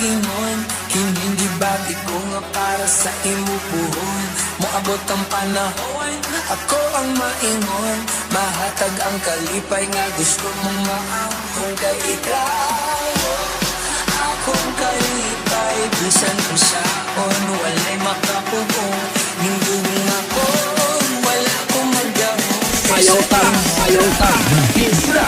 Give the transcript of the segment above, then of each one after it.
pag-ingon, hindi bagay ko nga para sa imo puhon. Moabot ang panahon, ako ang maingon, mahatag ang kalipay nga gusto mong maahon. Kay ikaw akong kalipay, bisan kung saon walay makapugong. Nindong ako, wala kong magdahon. Ayaw ta, isra.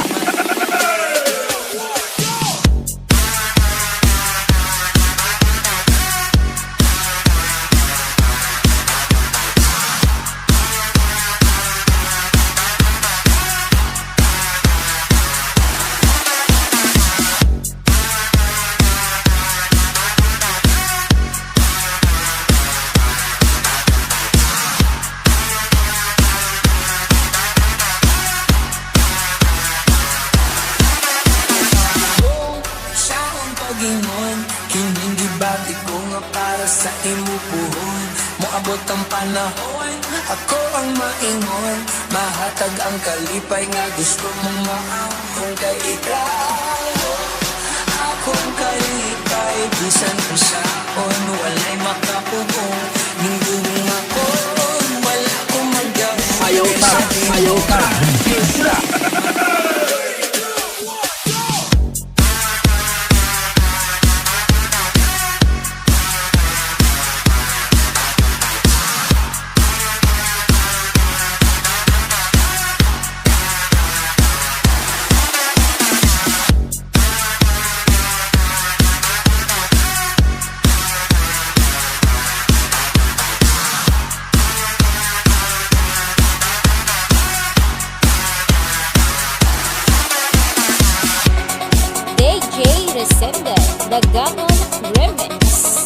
Pag-ingon, hindi bagay ko nga para sa imo puhon. Moabot ang panahon, ako ang maingon, mahatag ang kalipay nga gusto mong maahon. Kay ikaw akong kalipay, bisan kung saon walay makapugong. Nindong ako, wala kong magdahon. Ayaw ta, isra. DJ Resende, the Ganon Remix.